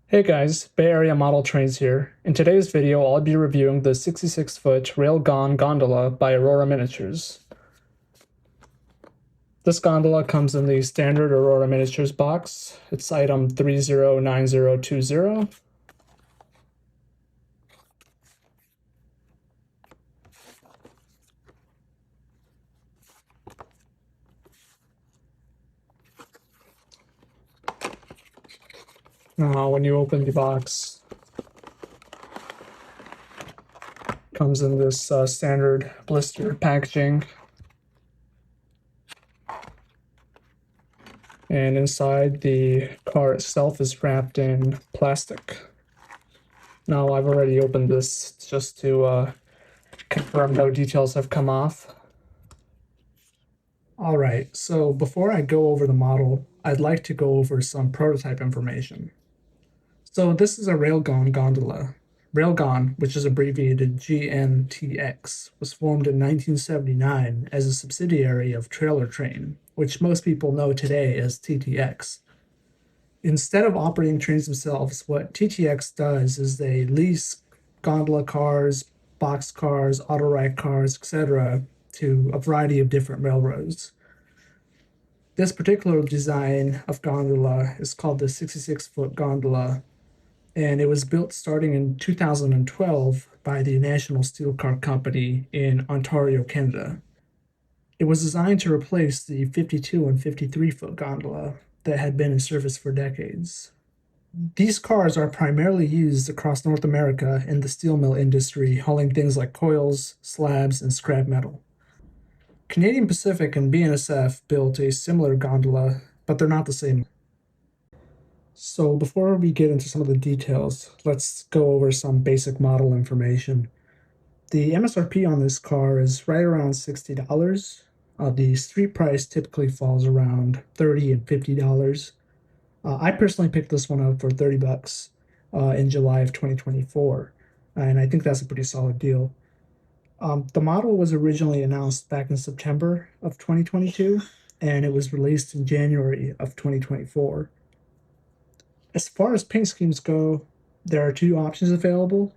Hey guys, Bay Area Model Trains here. In today's video, I'll be reviewing the 66-foot Railgon Gondola by Aurora Miniatures. This gondola comes in the standard Aurora Miniatures box. It's item 309020. Now, when you open the box, it comes in this standard blister packaging. And inside, the car itself is wrapped in plastic. Now, I've already opened this just to confirm no details have come off. All right, so before I go over the model, I'd like to go over some prototype information. So this is a Railgon Gondola. Railgon, which is abbreviated GNTX, was formed in 1979 as a subsidiary of Trailer Train, which most people know today as TTX. Instead of operating trains themselves, what TTX does is they lease gondola cars, boxcars, autorack cars, etc., to a variety of different railroads. This particular design of gondola is called the 66-foot gondola, and it was built starting in 2012 by the National Steel Car Company in Ontario, Canada. It was designed to replace the 52 and 53-foot gondola that had been in service for decades. These cars are primarily used across North America in the steel mill industry, hauling things like coils, slabs, and scrap metal. Canadian Pacific and BNSF built a similar gondola, but they're not the same. So before we get into some of the details, let's go over some basic model information. The MSRP on this car is right around $60. The street price typically falls around $30 and $50. I personally picked this one up for $30 in July of 2024, and I think that's a pretty solid deal. The model was originally announced back in September of 2022, and it was released in January of 2024. As far as paint schemes go, there are two options available.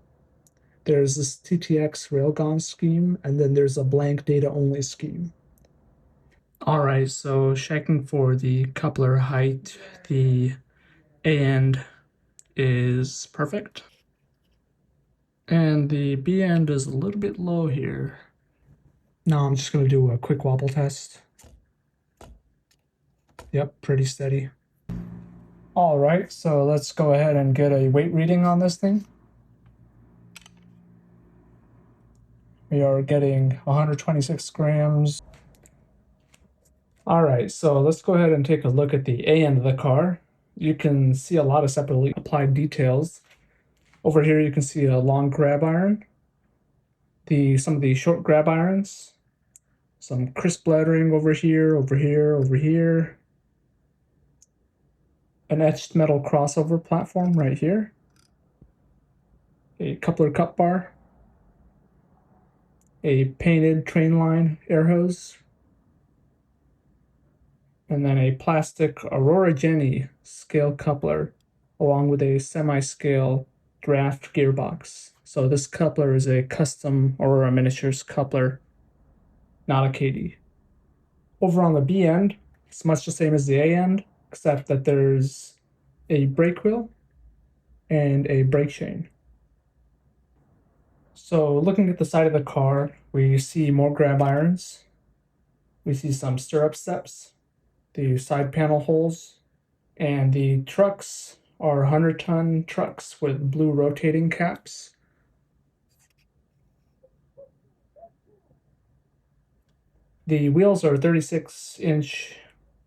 There's this TTX Railgun scheme, and then there's a blank data only scheme. All right, so checking for the coupler height, the A end is perfect. And the B end is a little bit low here. Now I'm just going to do a quick wobble test. Yep, pretty steady. All right, so let's go ahead and get a weight reading on this thing. We are getting 126 grams. All right, so let's go ahead and take a look at the A end of the car. You can see a lot of separately applied details. Over here, you can see a long grab iron, some of the short grab irons, some crisp lettering over here, over here, over here, an etched metal crossover platform right here, a coupler cup bar, a painted train line air hose, and then a plastic Aurora Jenny scale coupler, along with a semi-scale draft gearbox. So this coupler is a custom Aurora Miniatures coupler, not a KD. Over on the B end, it's much the same as the A end, except that there's a brake wheel and a brake chain. So looking at the side of the car, we see more grab irons. We see some stirrup steps, the side panel holes, and the trucks are 100-ton trucks with blue rotating caps. The wheels are 36-inch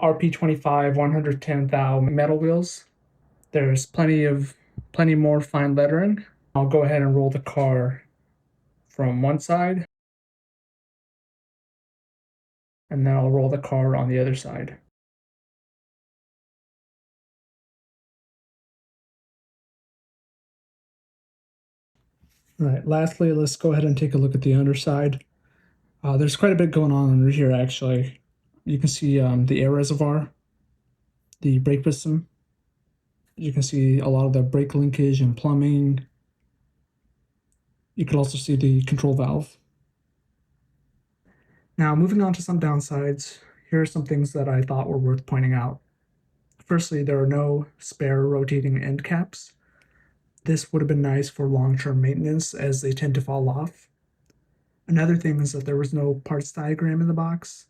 RP25 110 thou metal wheels. There's plenty more fine lettering. I'll go ahead and roll the car from one side, and then I'll roll the car on the other side. All right, lastly, let's go ahead and take a look at the underside. There's quite a bit going on under here, actually. You can see the air reservoir, the brake piston, You can see a lot of the brake linkage and plumbing. You can also see the control valve. Now, moving on to some downsides, here are some things that I thought were worth pointing out. Firstly, there are no spare rotating end caps. This would have been nice for long-term maintenance as they tend to fall off. Another thing is that there was no parts diagram in the box.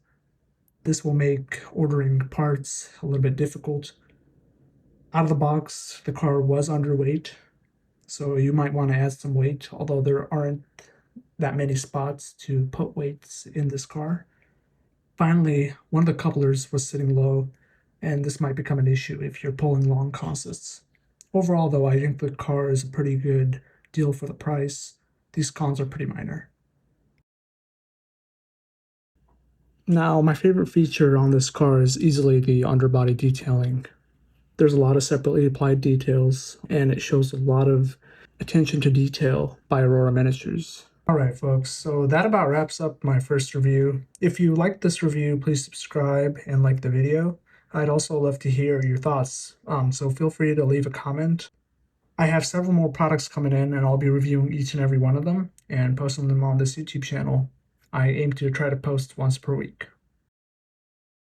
This will make ordering parts a little bit difficult. Out of the box, the car was underweight, so you might want to add some weight, although there aren't that many spots to put weights in this car. Finally, one of the couplers was sitting low, and this might become an issue if you're pulling long consists. Overall, though, I think the car is a pretty good deal for the price. These cons are pretty minor. Now, my favorite feature on this car is easily the underbody detailing. There's a lot of separately applied details, and it shows a lot of attention to detail by Aurora Miniatures. All right, folks, so that about wraps up my first review. If you liked this review, please subscribe and like the video. I'd also love to hear your thoughts, so feel free to leave a comment. I have several more products coming in, and I'll be reviewing each and every one of them and posting them on this YouTube channel. I aim to try to post once per week.